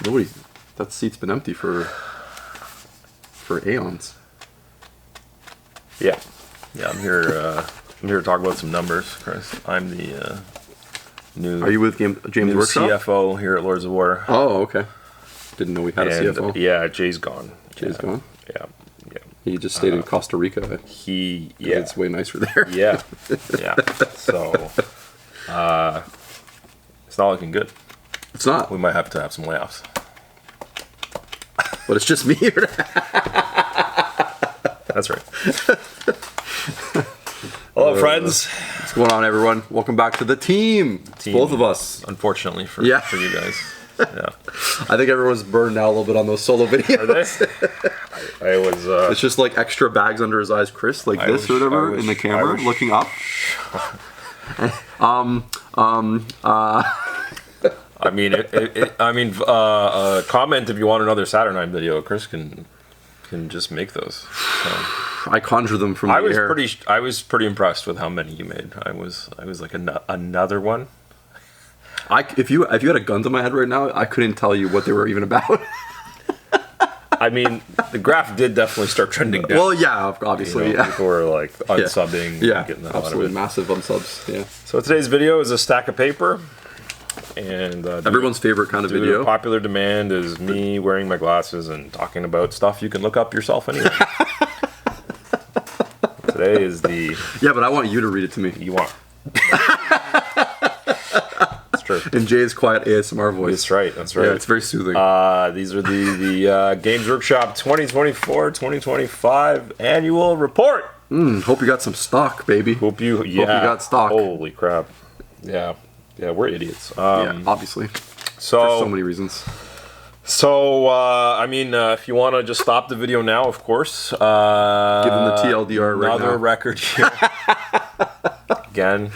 Nobody. That seat's been empty for aeons. Yeah. Yeah, I'm here to talk about some numbers, Chris. I'm the new... Are you with James Workshop? CFO here at Lords of War. Oh, okay. Didn't know we had a CFO. Yeah, Jay's gone. Jay's gone? Yeah. He just stayed in Costa Rica. It's way nicer there. Yeah. Yeah. So, it's not looking good. It's not. We might have to have some layoffs. But it's just me here. That's right. Hello, friends. What's going on, everyone? Welcome back to the team. Both of us. Unfortunately for you guys. Yeah. I think everyone's burned out a little bit on those solo videos. Are they? I was. It's just like extra bags under his eyes, Chris, like this or whatever, in the camera, looking up. I mean, comment if you want another Saturn Night video. Chris can just make those. So. I conjure them from the air. I was pretty impressed with how many you made. I was like another one. If you had a gun to my head right now, I couldn't tell you what they were even about. I mean, the graph did definitely start trending down. Well, yeah, obviously. You know, people were like unsubbing, getting the hell out of it. Massive unsubs. Yeah. So today's video is a stack of paper, and everyone's favorite kind of video. Popular demand is me wearing my glasses and talking about stuff you can look up yourself anyway. Today is the... Yeah, but I want you to read it to me. You want... That's true. In Jay's quiet ASMR voice. That's right, that's right. Yeah, it's very soothing. These are the Games Workshop 2024-2025 annual report. Hope you got some stock, baby. Hope you got stock. Holy crap. Yeah, we're idiots. Yeah, obviously. For so many reasons. So, if you want to just stop the video now, of course. Give them the TLDR right now. Another record here. Again.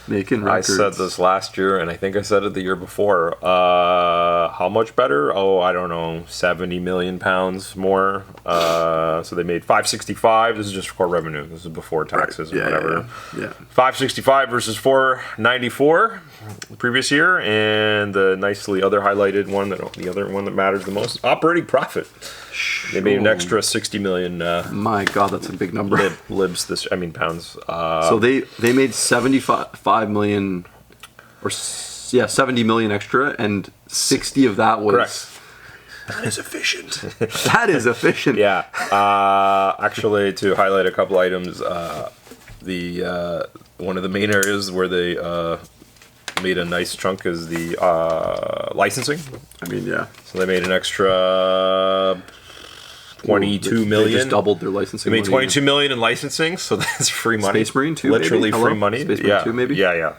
Making records. I said this last year, and I think I said it the year before. How much better? Oh, I don't know, 70 million pounds more. So they made 565. This is just core revenue. This is before taxes or whatever. Yeah. 565 versus 494 the previous year, and the nicely other highlighted one, the other one that matters the most, operating profit. They made an extra 60 million. My God, that's a big number. Pounds. So they made 75 million, or 70 million extra, and 60 of that was. Correct. That is efficient. That is efficient. Yeah. Actually, to highlight a couple items, one of the main areas where they made a nice chunk is the licensing. I mean, yeah. So they made an extra 22 million. They just doubled their licensing. They made 22 million in licensing, so that's free money. Space Marine 2, literally maybe? free money. Space Marine 2, maybe? Yeah.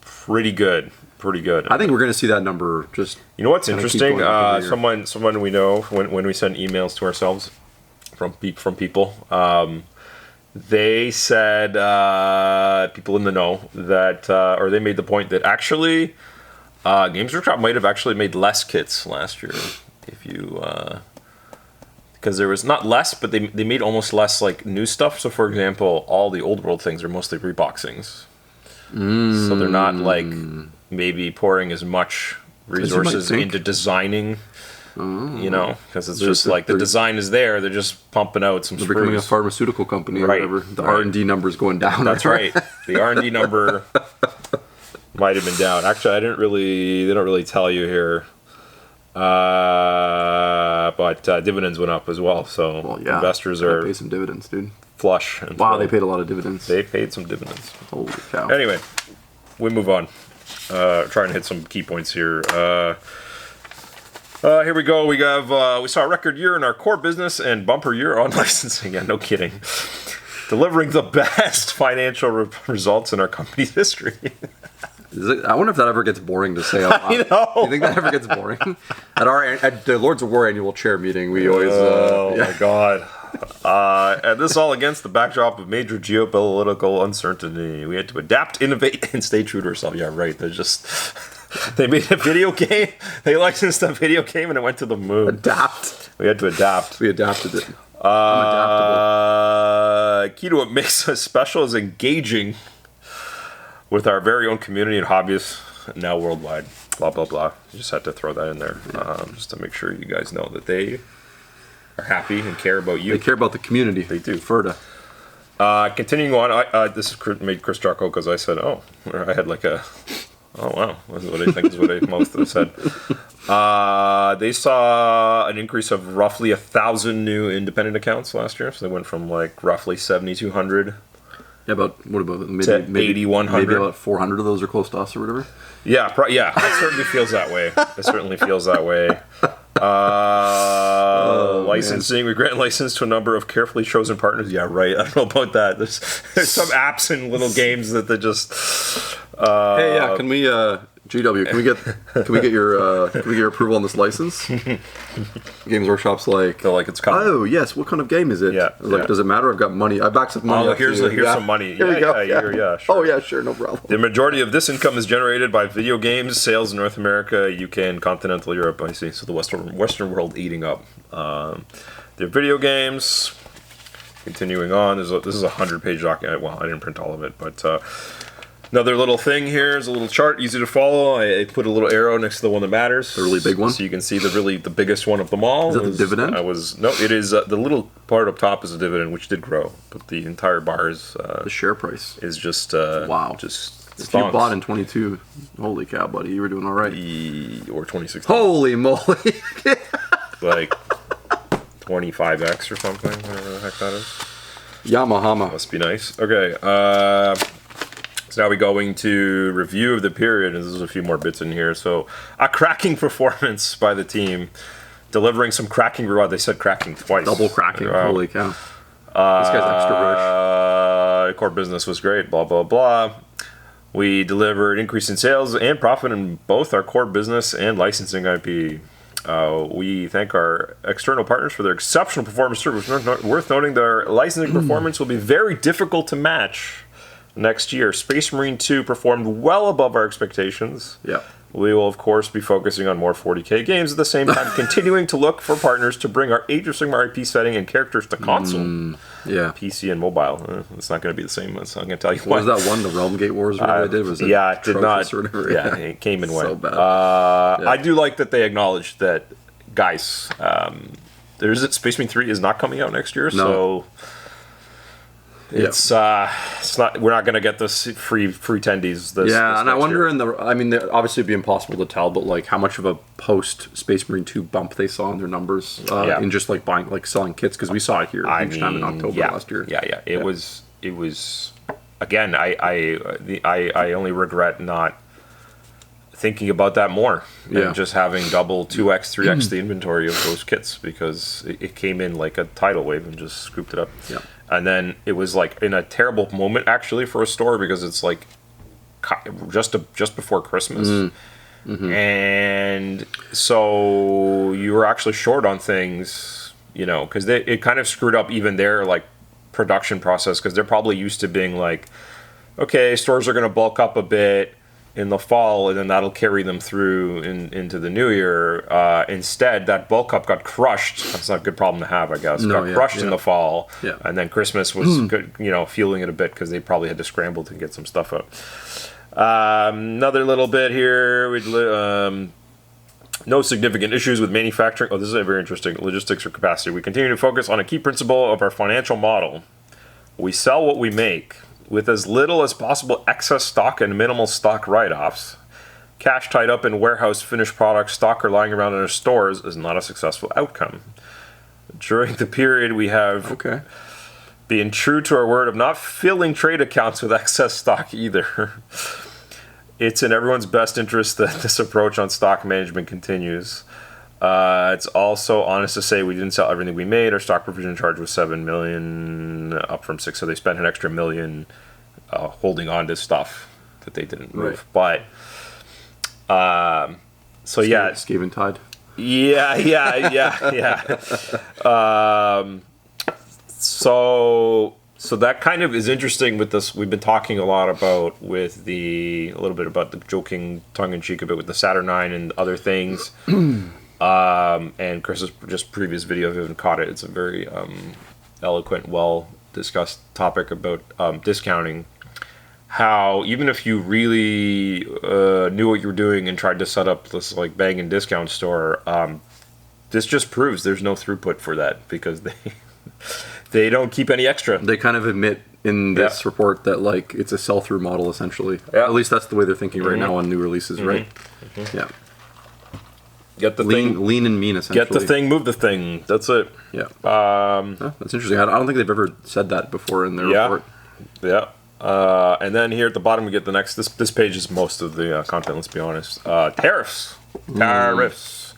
Pretty good. I think we're going to see that number just. You know what's interesting? Someone we know, when we send emails to ourselves from people, they said, people in the know, that, or they made the point that actually Games Workshop might have actually made less kits last year. If you, because there was not less, but they made almost less like new stuff. So for example, all the old world things are mostly reboxings. So they're not like maybe pouring as much resources into designing. You know, because it's just like the design is there. They're just pumping out some. They're becoming a pharmaceutical company or whatever. The R&D number's going down. That's right. The R&D number might have been down. Actually, they don't really tell you here. But dividends went up as well. So investors are pay some dividends, dude. Flush. Wow, they paid a lot of dividends. They paid some dividends. Holy cow. Anyway, we move on. Trying to hit some key points here. Here we go. We saw a record year in our core business and bumper year on licensing. Yeah, no kidding. Delivering the best financial results in our company's history. I wonder if that ever gets boring to say out loud. I know. You think that ever gets boring? At the Lords of War annual chair meeting, we always. My God. And this all against the backdrop of major geopolitical uncertainty. We had to adapt, innovate, and stay true to ourselves. Yeah, right. They made a video game. They licensed a video game, and it went to the moon. Adapt. We had to adapt. We adapted it. I'm adaptable. Key to what makes us special is engaging with our very own community and hobbyists. now worldwide. Blah blah blah. Just had to throw that in there, just to make sure you guys know that they are happy and care about you. They care about the community. They do. Ferda. Continuing on, this made Chris chuckle because I said, "Oh," or I had like a, "Oh wow," this is what I think is what I most have said. They saw an increase of roughly 1,000 new independent accounts last year, so they went from like roughly 7,200. Yeah, what about maybe 8,100? Maybe about 400 of those are close to us or whatever. Yeah, it certainly feels that way. It certainly feels that way. Licensing, man. We grant license to a number of carefully chosen partners. Yeah, right. I don't know about that. There's some apps and little games that they just. Hey, yeah. Can we, GW? Can we get your approval on this license? Games Workshop's like. They're like, it's coming. Oh yes. What kind of game is it? Yeah. I was like, does it matter? I've got money. I backed some money. Oh, here's some money. Here we go. Yeah, sure. Oh yeah, sure, no problem. The majority of this income is generated by video games sales in North America, UK, and continental Europe. I see. So the Western world eating up their video games. Continuing on, this is a 100-page document. Well, I didn't print all of it, but another little thing here is a little chart, easy to follow. I put a little arrow next to the one that matters. The really big one? So you can see the biggest one of them all. Is that the dividend? No, it is, the little part up top is a dividend, which did grow, but the entire bar is... the share price. Is just... wow. Just if you bought in 22, holy cow, buddy, you were doing all right. Or 2016. Holy moly. Like 25x or something, whatever the heck that is. Yamahama. Must be nice. Okay, so now we're going to review of the period, and there's a few more bits in here. So, a cracking performance by the team, delivering some cracking reward. They said cracking twice. Double cracking, holy cow. This guy's extra rich. Core business was great, blah, blah, blah. We delivered increase in sales and profit in both our core business and licensing IP. We thank our external partners for their exceptional performance. It's worth noting that our licensing performance will be very difficult to match next year. Space Marine 2 performed well above our expectations. Yeah. We will, of course, be focusing on more 40k games at the same time, continuing to look for partners to bring our Age of Sigmar IP setting and characters to console. Yeah. PC and mobile. It's not going to be the same. I'm going to tell you what. Was that one, the Realm Gate Wars? What they did? Was it it did not. Yeah, it came and went. So bad. I do like that they acknowledged that, guys, Space Marine 3 is not coming out next year, so it's not. We're not going to get this free tendies. This and I wonder year. Obviously it'd be impossible to tell, but like how much of a post Space Marine 2 bump they saw in their numbers in just like selling kits, because we saw it here huge time in October last year. It was again. I only regret not thinking about that more and just having double 2x 3x the inventory of those kits, because it came in like a tidal wave and just scooped it up. And then it was like in a terrible moment actually for a store, because it's like just before Christmas. And so you were actually short on things, because it kind of screwed up even their like production process, because they're probably used to being like, okay, stores are going to bulk up a bit in the fall, and then that'll carry them through into the new year. Instead, that bulk up got crushed. That's not a good problem to have, I guess. Got crushed in the fall, and then Christmas was good, feeling it a bit, because they probably had to scramble to get some stuff out. Another little bit here. No significant issues with manufacturing. Oh, this is a very interesting. Logistics or capacity. We continue to focus on a key principle of our financial model. We sell what we make, with as little as possible excess stock and minimal stock write-offs. Cash tied up in warehouse finished products, stock or lying around in our stores is not a successful outcome. During the period, we have been true to our word of not filling trade accounts with excess stock either. It's in everyone's best interest that this approach on stock management continues. It's also honest to say we didn't sell everything we made. Our stock provision charge was $7 million, up from $6 million, so they spent an extra $1 million holding on to stuff that they didn't move. But Skaven Tide. So that kind of is interesting with this. We've been talking a lot about a little bit about the joking tongue-in-cheek a bit with the Saturn 9 and other things. And Chris's just previous video, if you haven't caught it, it's a very eloquent, well-discussed topic about discounting. how even if you really knew what you were doing and tried to set up this like bag and discount store, this just proves there's no throughput for that because they don't keep any extra. They kind of admit in this report that like it's a sell-through model essentially. Yeah. At least that's the way they're thinking right now on new releases, right? Yeah. Get the lean and mean essentially. Get the thing, move the thing. That's it. Yeah. That's interesting. I don't think they've ever said that before in their report. Yeah. And then here at the bottom we get the next. This page is most of the content. Let's be honest. Tariffs. Tariffs.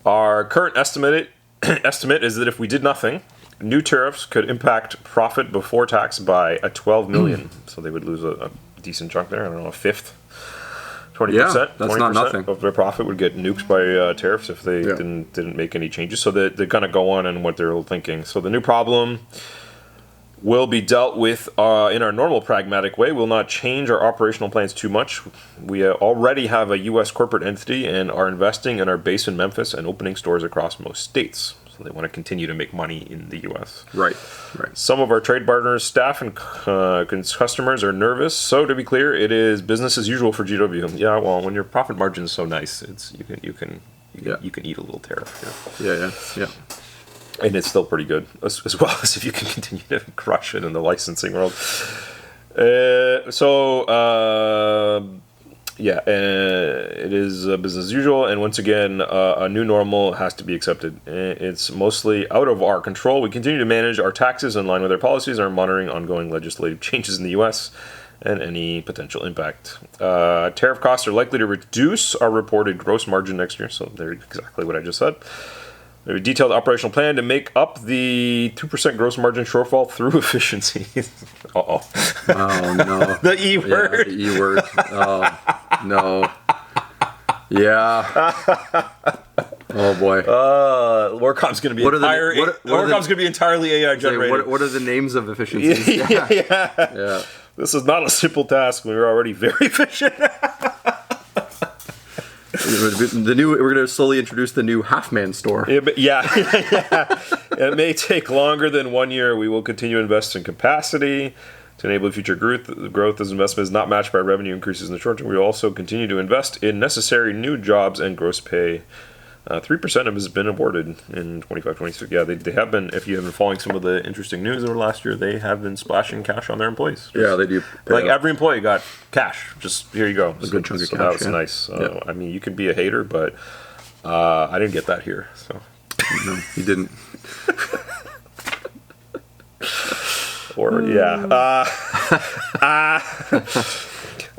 Our current estimate is that if we did nothing, new tariffs could impact profit before tax by $12 million. So they would lose a decent chunk there. I don't know, a fifth. 20%. Yeah, that's 20% not nothing. Of their profit would get nuked by tariffs if they didn't make any changes. So they kind of go on and what they're thinking. So the new problem will be dealt with in our normal pragmatic way. We'll not change our operational plans too much. We already have a U.S. corporate entity and are investing in our base in Memphis and opening stores across most states. So they want to continue to make money in the U.S. Right. Some of our trade partners, staff, and customers are nervous. So to be clear, it is business as usual for GW. Yeah, well, when your profit margin is so nice, it's you can eat a little tariff. Yeah. And it's still pretty good, as well as if you can continue to crush it in the licensing world. It is business as usual, and once again, a new normal has to be accepted. It's mostly out of our control. We continue to manage our taxes in line with our policies and are monitoring ongoing legislative changes in the U.S. and any potential impact. Tariff costs are likely to reduce our reported gross margin next year, so they're exactly what I just said. We have a detailed operational plan to make up the 2% gross margin shortfall through efficiency. Uh-oh. Oh, no. The E word. Yeah, the E word. Oh, no. Yeah. Oh, boy. Lorcom's going to be Lorcom's going to be entirely AI generated. What are the names of efficiencies? Yeah. This is not a simple task. We're already very efficient. We're going to slowly introduce the new half-man store. Yeah. It may take longer than 1 year. We will continue to invest in capacity to enable future growth. As investment is not matched by revenue increases in the short term, we will also continue to invest in necessary new jobs and gross pay. 3% of it has been awarded in 25-26. Yeah, they have been. If you have been following some of the interesting news over the last year, they have been splashing cash on their employees. Yeah, they do. Like every employee got cash. Just here you go. A good chunk of cash. That was nice. I mean, you can be a hater, but I didn't get that here. So no, you didn't.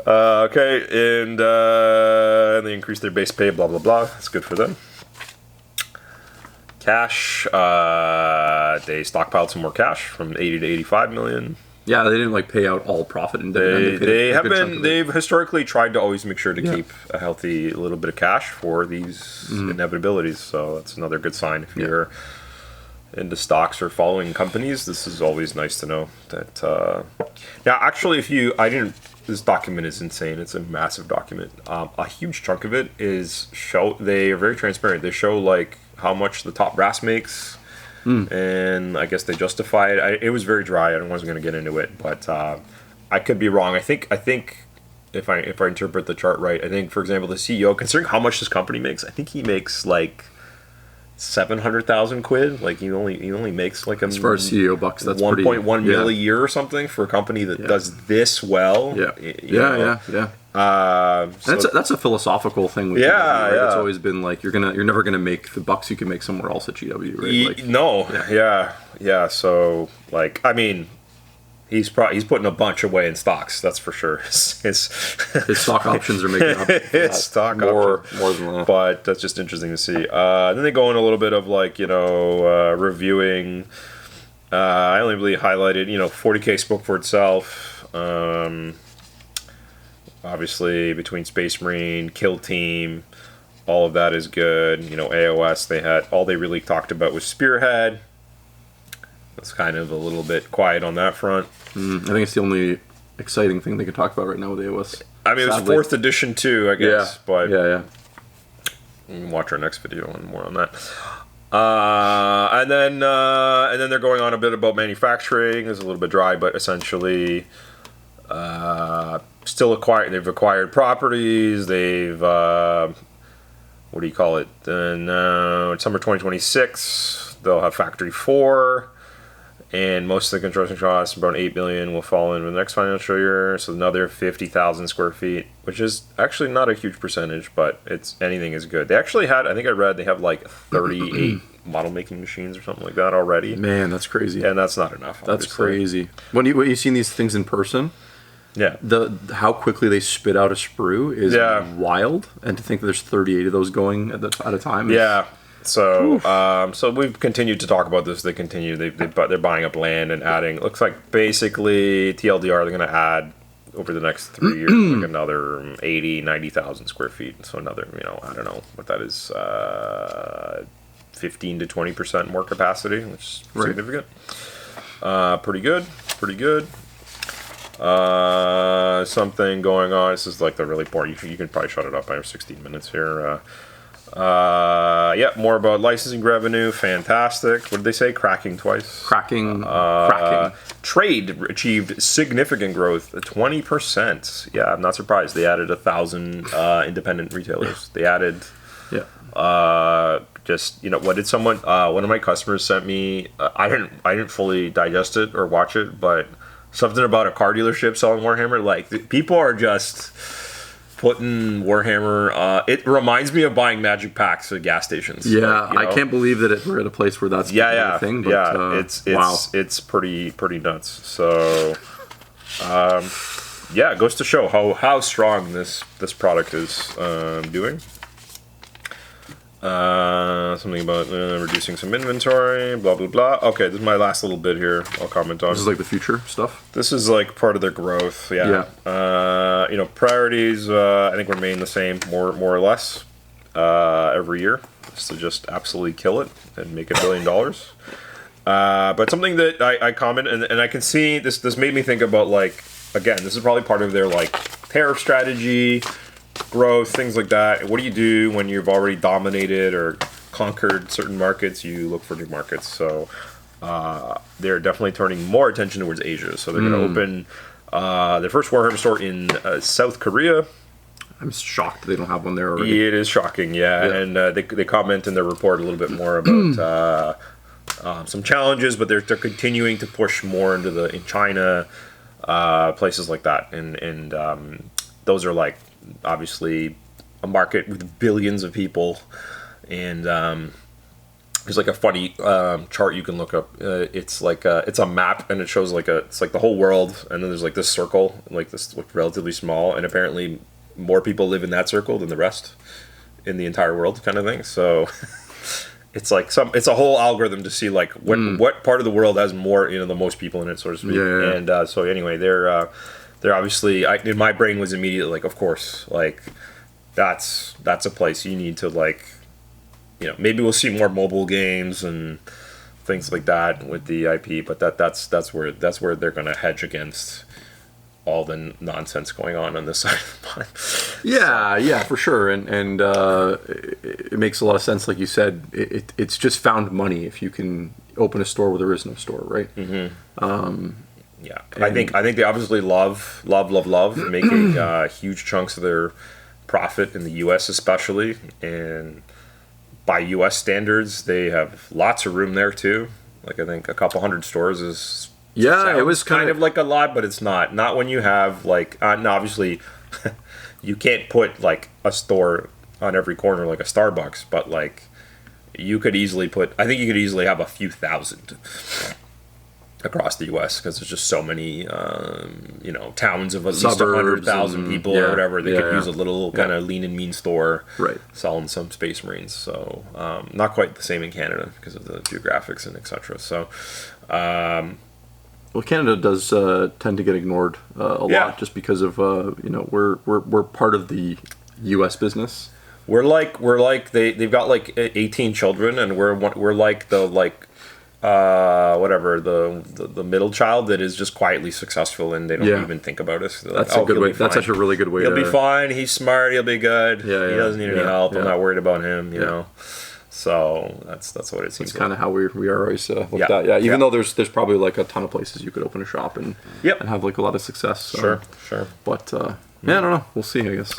Okay, and they increased their base pay. Blah blah blah. That's good for them. Cash, they stockpiled some more cash from 80 to 85 million. Yeah, they didn't like pay out all profit and they've historically tried to always make sure to keep a healthy little bit of cash for these inevitabilities. So that's another good sign. If you're into stocks or following companies, this is always nice to know that. Now, actually, this document is insane. It's a massive document. A huge chunk of it is they are very transparent. They show like how much the top brass makes, and I guess they justify it. It was very dry. I wasn't going to get into it, but I could be wrong. I think if I interpret the chart right, I think, for example, the CEO, considering how much this company makes, I think he makes like 700,000 quid. Like he only makes like as far as CEO bucks, that's 1.1 mil a year or something for a company that does this well. Yeah. That's a philosophical thing. With GW, right? It's always been like you're never gonna make the bucks you can make somewhere else at GW, right? So like, I mean, he's putting a bunch away in stocks. That's for sure. His stock options are making up his stock more than that. But that's just interesting to see. Then they go in a little bit of like reviewing. I only really highlighted 40K spoke for itself. Obviously between Space Marine, Kill Team, all of that is good. AOS, they really talked about was Spearhead. It's kind of a little bit quiet on that front. I think it's the only exciting thing they could talk about right now with AOS. I mean, sadly. It was 4th edition too, I guess. Yeah. But yeah. You can watch our next video and more on that. And then they're going on a bit about manufacturing. It's a little bit dry, but essentially, They've acquired properties. They've what do you call it? In summer 2026, they'll have Factory 4, and most of the construction costs, about $8 million, will fall into the next financial year. So another 50,000 square feet, which is actually not a huge percentage, but anything is good. They actually had, I think I read, they have like 38 model making machines or something like that already. Man, that's crazy. And that's not enough. That's crazy. When you've seen these things in person, yeah, how quickly they spit out a sprue is wild, and to think that there's 38 of those going at a time. So we've continued to talk about this. They're buying up land and adding. Looks like basically TLDR, they're going to add over the next 3 years like another 90,000 square feet. So another, I don't know what that is, 15 to 20% more capacity, which is significant. Pretty good. Something going on. This is like the really boring. You can probably shut it up. I have 16 minutes here. More about licensing revenue. Fantastic. What did they say? Cracking twice. Cracking. Trade achieved significant growth, 20%. Yeah, I'm not surprised. They added 1,000 independent retailers. They added. Yeah. What did someone? One of my customers sent me. I didn't fully digest it or watch it, but something about a car dealership selling Warhammer. Like people are just putting Warhammer. It reminds me of buying magic packs at gas stations. Yeah, I can't believe that we're at a place where that's a thing. But, it's pretty nuts. So, it goes to show how strong this product is doing. Something about reducing some inventory, blah blah blah. Okay, this is my last little bit here. I'll comment on. This is like the future stuff. This is like part of their growth. Yeah. Priorities. I think remain the same, more or less, every year. Is to just absolutely kill it and make $1 billion. But something that I comment and I can see this made me think about, like, again, this is probably part of their like tariff strategy. Growth, things like that. What do you do when you've already dominated or conquered certain markets? You look for new markets. So they're definitely turning more attention towards Asia. So they're going to open their first Warhammer store in South Korea. I'm shocked they don't have one there already. It is shocking, yeah. And they comment in their report a little bit more about some challenges, but they're continuing to push more in China, places like that, and those are like obviously a market with billions of people, and there's like a funny chart you can look up. It's like it's a map, and it shows it's like the whole world, and then there's like this circle, like this relatively small, and apparently more people live in that circle than the rest in the entire world, kind of thing. So it's like it's a whole algorithm to see like what part of the world has more, the most people in it, so to speak. Yeah. And so anyway, they're obviously, in my brain was immediately like, of course, like that's a place you need to, like, maybe we'll see more mobile games and things like that with the IP, but that's where they're going to hedge against all the nonsense going on this side of the pond. Yeah, for sure, and it makes a lot of sense. Like you said, it's just found money if you can open a store where there is no store, right? Mm-hmm. Yeah, I think they obviously love making huge chunks of their profit in the U.S. especially, and by U.S. standards, they have lots of room there too. Like I think a couple hundred stores is it was kind of like a lot, but it's not when you have like obviously you can't put like a store on every corner like a Starbucks, but like you could easily have a few thousand across the U.S. because there's just so many, towns of at least 100,000 people or whatever. They could use a little kind of lean and mean store, right, selling some Space Marines. So not quite the same in Canada because of the geographics and etc. So, Canada does tend to get ignored a lot just because of we're part of the U.S. business. We're like they've got like 18 children, and we're like the the middle child that is just quietly successful, and they don't even think about us. That's a good way. That's such a really good way. He'll be fine. He's smart. He'll be good. He doesn't need any help. I'm not worried about him. You know. So that's what it seems. That's kind of how we are always looked at. Yeah, even though there's probably like a ton of places you could open a shop and have like a lot of success. So. Sure. But I don't know. We'll see, I guess.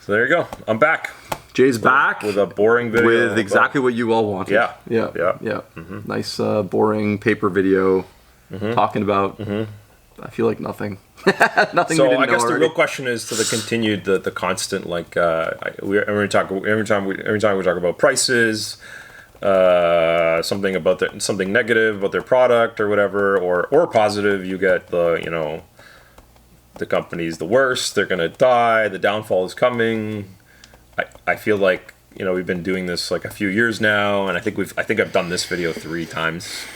So there you go. I'm back. Jay's back with a boring video with exactly what you all wanted. Yeah. Mm-hmm. Nice, boring paper video talking about. I feel like nothing. Nothing. So I guess the real question is to the continued, the constant, like every time we talk about prices, something negative about their product or whatever, or positive, you get the company's the worst, they're gonna die, the downfall is coming. I feel like we've been doing this like a few years now, and I think I've done this video 3 times,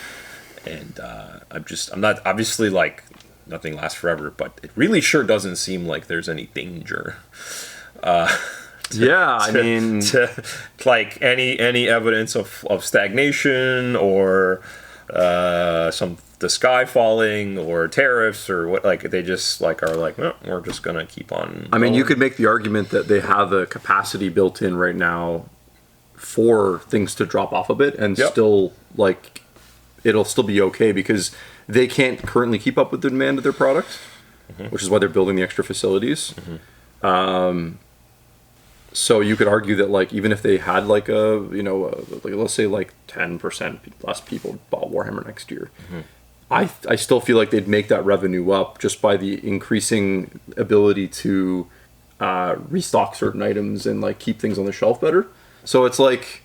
and I'm not obviously like. Nothing lasts forever, but it really sure doesn't seem like there's any danger. Like any evidence of stagnation or the sky falling or tariffs or what, like they just like are like, no, we're just gonna keep on. I mean, you could make the argument that they have a capacity built in right now for things to drop off a bit and still like it'll still be okay because they can't currently keep up with the demand of their product, which is why they're building the extra facilities. So you could argue that like even if they had like like let's say like 10% less people bought Warhammer next year, I still feel like they'd make that revenue up just by the increasing ability to restock certain items and like keep things on the shelf better. So it's like.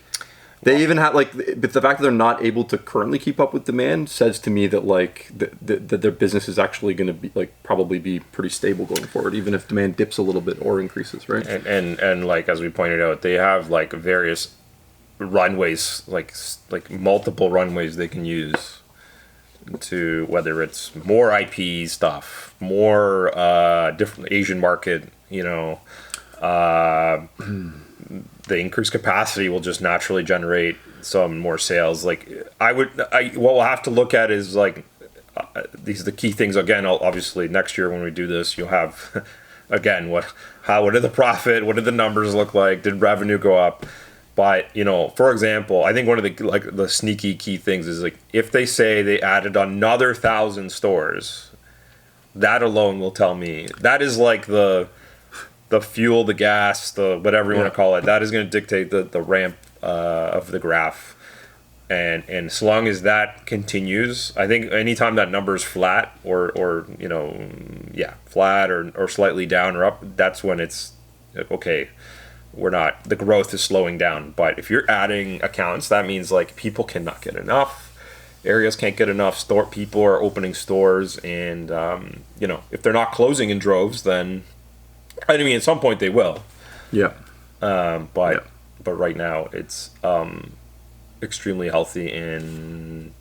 They even have like, but the fact that they're not able to currently keep up with demand says to me that like that their business is actually going to be like probably be pretty stable going forward, even if demand dips a little bit or increases, right? And like as we pointed out, they have like various runways, like multiple runways they can use to whether it's more IP stuff, more different Asian market, the increased capacity will just naturally generate some more sales. Like what we'll have to look at is like these are the key things. Again, obviously next year when we do this, you'll have again what did the profit, what did the numbers look like, did revenue go up? But for example, I think one of the sneaky key things is like if they say they added another 1,000 stores, that alone will tell me that is like the fuel, the gas, the whatever you want to call it, that is going to dictate the ramp of the graph. And as long as that continues, I think anytime that number is flat or flat or slightly down or up, that's when it's okay. The growth is slowing down. But if you're adding accounts, that means like people cannot get enough. Areas can't get enough. People are opening stores, and if they're not closing in droves, then I mean, at some point they will. Yeah. But right now it's extremely healthy and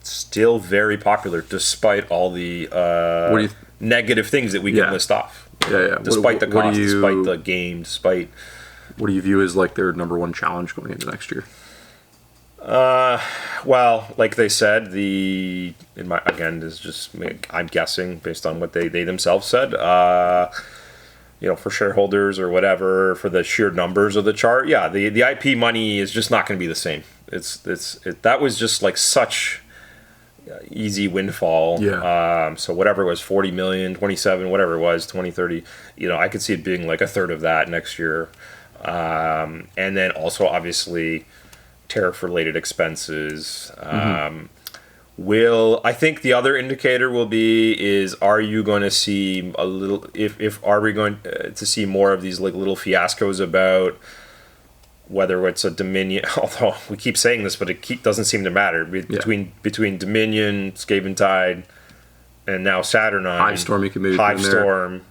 still very popular, despite all the negative things that we can list off. Despite the cost, despite the game, despite. What do you view as like their number one challenge going into next year? Well, like they said, I'm guessing based on what they themselves said. For shareholders or whatever, for the sheer numbers of the chart, the IP money is just not going to be the same. That was just like such easy windfall. So whatever it was, 40 million, 27, whatever it was, 20, 30, I could see it being like a third of that next year. And then also obviously tariff-related expenses. I think the other indicator will be is, are you going to see a little, are we going to see more of these like little fiascos about whether it's a Dominion, although we keep saying this, but it doesn't seem to matter, between Dominion, Skaven Tide, and now Saturnine. Hivestorm, you can maybe Hivestorm.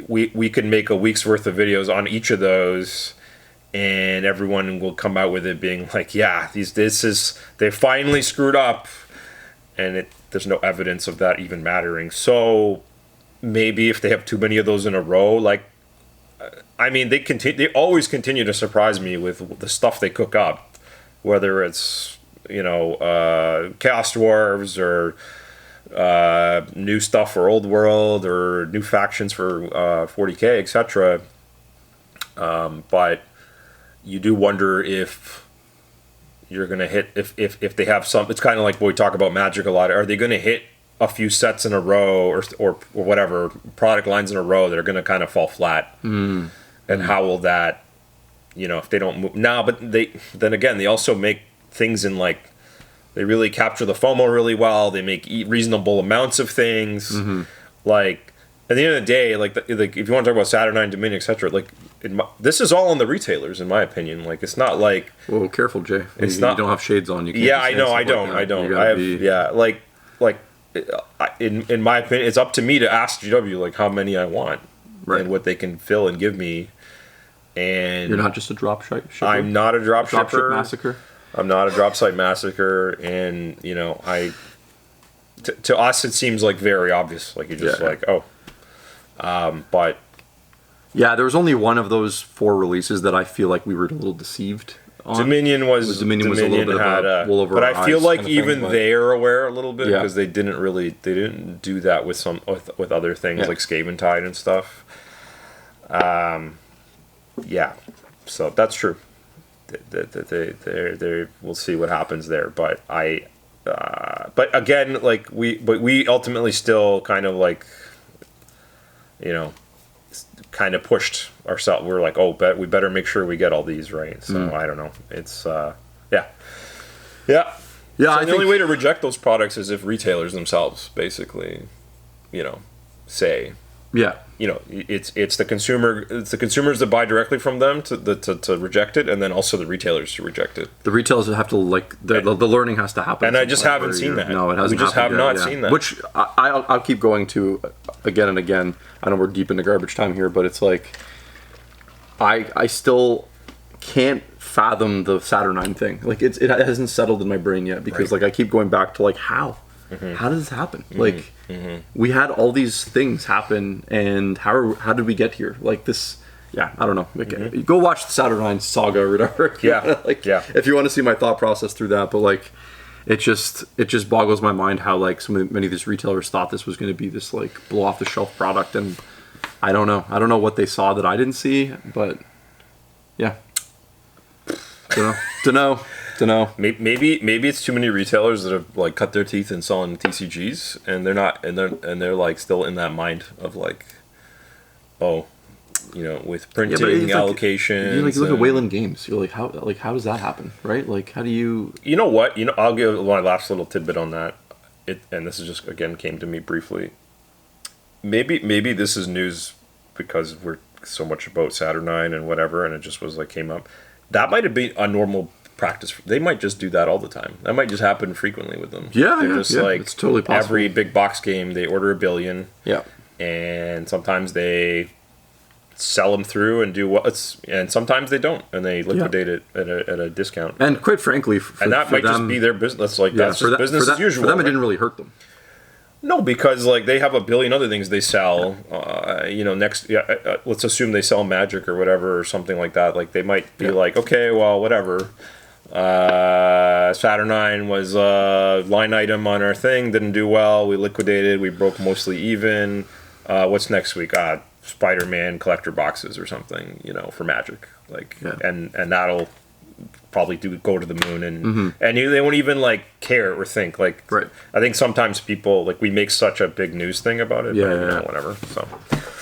We could make a week's worth of videos on each of those, and everyone will come out with it being like, they finally screwed up, and there's no evidence of that even mattering. So maybe if they have too many of those in a row, like, I mean, they always continue to surprise me with the stuff they cook up, whether it's Chaos Dwarves or new stuff for Old World or new factions for 40k, etc. But you do wonder if you're going to hit, if they have some, it's kind of like what we talk about Magic a lot. Are they going to hit a few sets in a row or whatever, product lines in a row that are going to kind of fall flat? And how will that, if they don't move now, but then again, they also make things in like, they really capture the FOMO really well. They make reasonable amounts of things. Like at the end of the day, like if you want to talk about Saturnine, Dominion, etc., like this is all on the retailers, in my opinion. Like it's not like, well, careful, Jay. It's you not. don't have shades on. You can't. Yeah, I know. I don't. I have. Yeah, like in my opinion, it's up to me to ask GW like how many I want and what they can fill and give me. And you're not just a drop shipper. I'm not a drop shipper. Massacre. I'm not a drop site massacre, and to us it seems like very obvious. Like you're just but yeah, there was only one of those 4 releases that I feel like we were a little deceived on. Dominion was a little bit of a wool over our eyes, but I feel like even they're aware a little bit because they didn't do that with with other things like Skaven Tide and stuff. Yeah, so that's true. They we'll see what happens there, but but again, like we ultimately still kind of like, kind of pushed ourselves. We're like, we better make sure we get all these right. So I don't know. It's yeah. So the only way to reject those products is if retailers themselves basically, say. Yeah. It's the consumer. It's the consumers that buy directly from them to reject it, and then also the retailers to reject it. The retailers have to the learning has to happen. And I just haven't seen that. No, it hasn't. We just have not seen that. Which I'll keep going to again and again. I know we're deep into garbage time here, but it's like I still can't fathom the Saturnine thing. Like it hasn't settled in my brain yet because like I keep going back to like how. How does this happen? Like, we had all these things happen, and how did we get here? Like this, I don't know. Like, go watch the Saturnine saga or whatever. If you want to see my thought process through that, but like, it just boggles my mind how like many of these retailers thought this was going to be this like blow off the shelf product, and I don't know. I don't know what they saw that I didn't see, but yeah, don't know. Maybe it's too many retailers that have like cut their teeth in selling TCGs, and they're not, and they're like still in that mind of like, with printing allocation. Like, you look at Wayland Games. You're like, how does that happen, right? Like, how do you? You know what? I'll give my last little tidbit on that. And this is just again came to me briefly. Maybe this is news because we're so much about Saturnine and whatever, and it just was like came up. That might have been a normal practice. They might just do that all the time. That might just happen frequently with them. They're just like, it's totally possible. Every big box game, they order 1 billion. Yeah. And sometimes they sell them through and do and sometimes they don't, and they liquidate it at a discount. And quite frankly, might them, just be their business. Like that's just business as usual. For them, it didn't really hurt them. No, because like they have 1 billion other things they sell. Let's assume they sell Magic or whatever or something like that. Like they might be like, okay, well, whatever. Saturnine was a line item on our thing, didn't do well. We liquidated. We broke mostly even. What's next week? Spider-Man collector boxes or something. For Magic. And that'll probably go to the moon, and they won't even like care or think like. Right. I think sometimes people like we make such a big news thing about it. Whatever. So.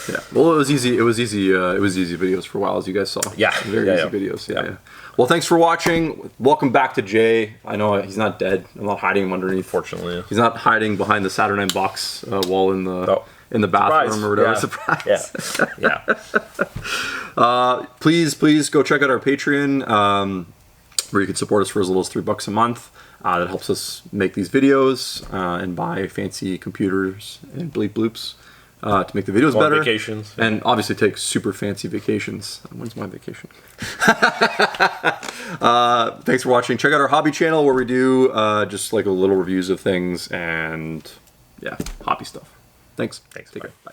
Yeah. Well, it was easy videos for a while, as you guys saw. Yeah. Very easy videos. Yeah. Well, thanks for watching. Welcome back to Jay. I know he's not dead. I'm not hiding him underneath. Fortunately, he's not hiding behind the Saturnine box wall in the bathroom or whatever. Surprise. Yeah. Please go check out our Patreon, where you can support us for as little as $3 a month. That helps us make these videos and buy fancy computers and bleep bloops. To make the videos better. Vacations. And obviously take super fancy vacations. When's my vacation? Thanks for watching. Check out our hobby channel where we do just like a little reviews of things and hobby stuff. Thanks. Take care. Bye.